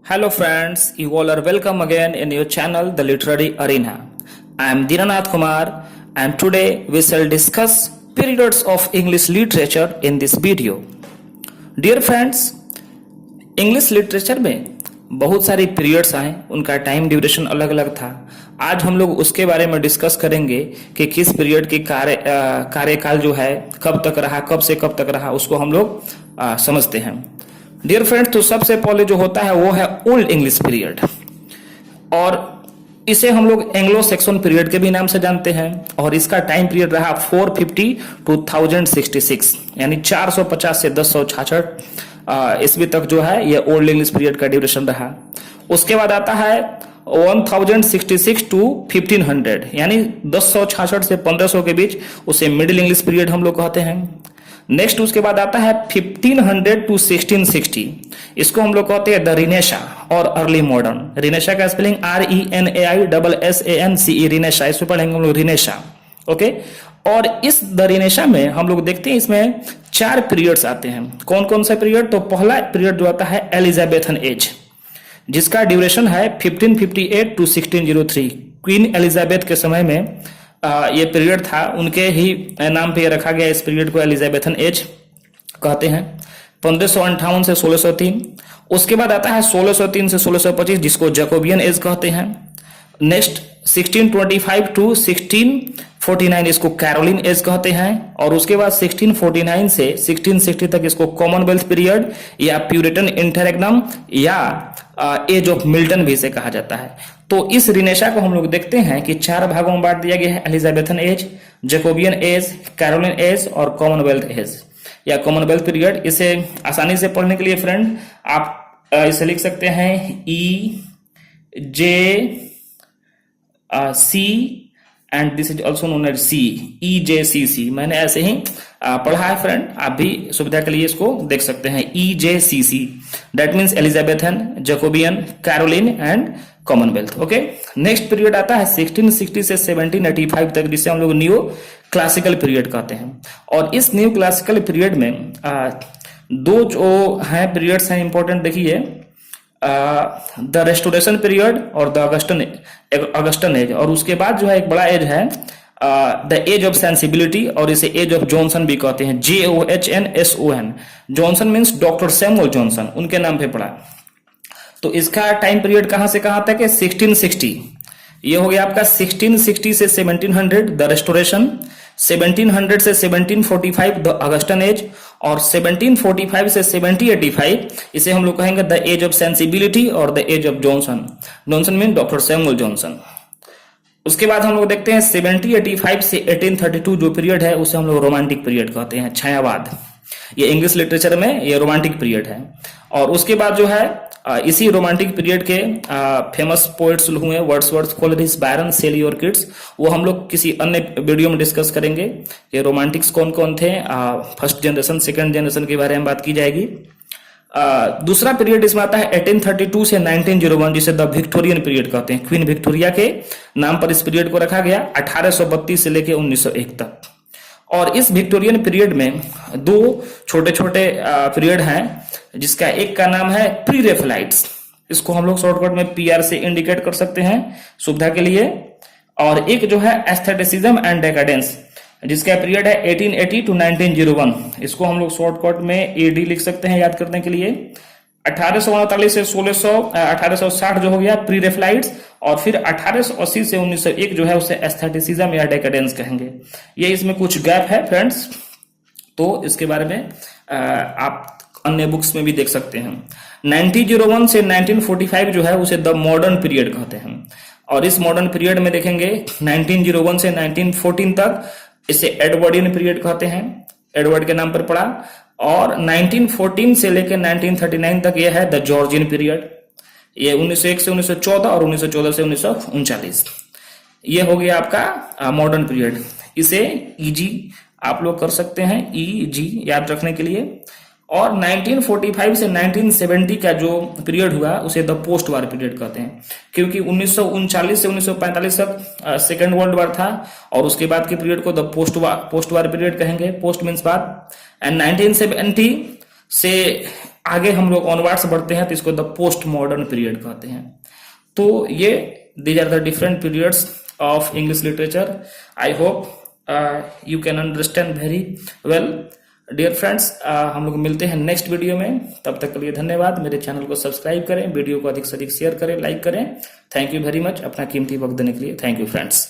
Hello friends, you all are welcome again in your channel The Literary Arena. I am Dinanath Kumar and today we shall discuss periods of English literature in this video. Dear friends, English literature में बहुत सारी periods आए, उनका time duration अलग अलग था। आज हम लोग उसके बारे में डिस्कस करेंगे कि किस पीरियड की कार्यकाल जो है कब तक रहा, कब से कब तक रहा, उसको हम लोग समझते हैं। डियर फ्रेंड्स, तो सबसे पहले जो होता है वो है ओल्ड इंग्लिश पीरियड, और इसे हम लोग एंग्लो सेक्सन पीरियड के भी नाम से जानते हैं। और इसका टाइम पीरियड रहा 450 टू 1066, यानी 450 से 1066 ईस्वी तक जो है ये ओल्ड इंग्लिश पीरियड का ड्यूरेशन रहा। उसके बाद आता है 1066 टू 1500, यानी 1066 से 1500 के बीच, उसे मिडिल इंग्लिश पीरियड हम लोग कहते हैं। नेक्स्ट उसके बाद आता है 1500 टू 1660, इसको हम लोग कहते हैं द रिनेशा और अर्ली मॉडर्न। रिनेशा का स्पेलिंग RENAISSANCE, रिनेशा, इसको पढ़ेंगे हम लोग रिनेशा। ओके, और इस द रिनेशा में हम लोग देखते हैं इसमें 4 पीरियड्स आते हैं। कौन कौन सा पीरियड? तो पहला पीरियड जो आता है एलिजाबेथन एज, जिसका ड्यूरेशन है 1558 टू 1603। क्वीन एलिजाबेथ के समय में ये पीरियड था, उनके ही नाम पे रखा गया। इस पीरियड को एलिजाबेथन एज कहते हैं। 1558 से 1603। उसके बाद आता है 1603 से 1625, जिसको जैकोबियन एज कहते हैं। नेक्स्ट 1625 टू 1649, इसको कैरोलिन एज कहते हैं। और उसके बाद 1649 से 1660 तक इसको कॉमनवेल्थ पीरियड या प्यूरिटन इंटररेग्नम या एज ऑफ मिल्टन भी इसे कहा जाता है। तो इस रिनेशा को हम लोग देखते हैं कि 4 भागों में बांट दिया गया है: Elizabethan age, Jacobean age, Caroline age और कॉमनवेल्थ एज या कॉमनवेल्थ पीरियड। इसे आसानी से पढ़ने के लिए फ्रेंड आप इसे लिख सकते हैं EJC and this is also known as C, EJCC। मैंने ऐसे ही पढ़ा है फ्रेंड, आप भी सुविधा के लिए इसको देख सकते हैं EJCC। That means Elizabethan, Jacobean, Caroline and Commonwealth. Okay, next period आता है 1660 से 1785 तक, जिसे हम लोग न्यू क्लासिकल पीरियड कहते हैं। और इस न्यू क्लासिकल पीरियड में 2 जो हैं पीरियड्स हैं इंपॉर्टेंट, देखिए, द रेस्टोरेशन पीरियड और द अगस्टन एज। और उसके बाद जो है एक बड़ा एज है द एज ऑफ सेंसिबिलिटी, और इसे एज ऑफ जॉनसन भी कहते हैं, JOHNSON। Johnson means doctor Samuel Johnson, उनके नाम पे पड़ा। तो इसका टाइम पीरियड कहां से कहां तक है? 1660। ये हो गया आपका 1660 से 1700 द रेस्टोरेशन, 1700 से 1745 द अगस्टन एज, और 1745 से 1785 इसे हम लोग कहेंगे द एज ऑफ सेंसिबिलिटी और the age of Johnson. Johnson mean doctor Samuel Johnson. उसके बाद हम लोग देखते हैं 1785 से 1832 जो पीरियड है उसे हम लोग रोमांटिक पीरियड कहते हैं, छायावाद। ये इंग्लिश लिटरेचर में ये रोमांटिक पीरियड है। और उसके बाद जो है इसी रोमांटिक पीरियड के फेमस पोएट्स हुए वर्ड्सवर्थ, कोलरिज, बायरन, शेली और किट्स, वो हम लोग किसी अन्य वीडियो में डिस्कस करेंगे। ये रोमांटिक्स कौन कौन थे, फर्स्ट जनरेशन, सेकंड जनरेशन के बारे में बात की जाएगी। दूसरा पीरियड इसमें आता है 1832 से 1901, जिसे द विक्टोरियन पीरियड कहते हैं। क्वीन विक्टोरिया के नाम पर इस पीरियड को रखा गया, 1832 से लेकर 1901 तक। और इस विक्टोरियन पीरियड में 2 छोटे छोटे पीरियड हैं, जिसका एक का नाम है प्री रेफलाइट्स, इसको हम लोग शॉर्टकट में PR से इंडिकेट कर सकते हैं सुविधा के लिए। और एक जो है एस्थेटिसिज्म एंड डेकाडेंस, जिसका पीरियड है 1880 टू 1901, इसको हम लोग शॉर्टकट में AD लिख सकते हैं याद करने के लिए। 1839 से 1860 जो हो गया प्री रेफलाइट्स, और फिर 1880 से 1901 जो है उसे एस्थेटिसिज्म या डेकाडेंस कहेंगे। ये इसमें कुछ गैप है फ्रेंड्स, तो इसके बारे में आप अन्य बुक्स में भी देख सकते हैं। 1901 से 1945 जो है उसे द मॉडर्न पीरियड कहते हैं। और इस मॉडर्न पीरियड में देखेंगे 1901 से 1914 तक इसे एडवर्डियन पीरियड कहते हैं, एडवर्ड के नाम पर पड़ा। और 1914 से लेकर 1939 तक यह है द जॉर्जियन पीरियड। ये 1901 से 1914 और 1914 से 1939, ये हो गया आपका मॉडर्न पीरियड। इसे EG आप लोग कर सकते हैं, EG याद रखने के लिए। और 1945 से 1970 का जो पीरियड हुआ उसे द पोस्ट वार पीरियड कहते हैं, क्योंकि 1939 से 1945 तक सेकेंड वर्ल्ड वार था, और उसके बाद के पीरियड को द पोस्ट वार पीरियड कहेंगे। पोस्ट मीन्स बाद। एंड 1970 से आगे हम लोग ऑनवर्ड्स बढ़ते हैं तो इसको द पोस्ट मॉडर्न पीरियड कहते हैं। तो ये these are the different periods of English literature. I hope you can understand very well. Dear friends, हम लोग मिलते हैं नेक्स्ट वीडियो में। तब तक के लिए धन्यवाद। मेरे चैनल को सब्सक्राइब करें, वीडियो को अधिक से अधिक शेयर करें, लाइक करें। थैंक यू वेरी मच अपना कीमती वक्त देने के लिए। Thank you friends.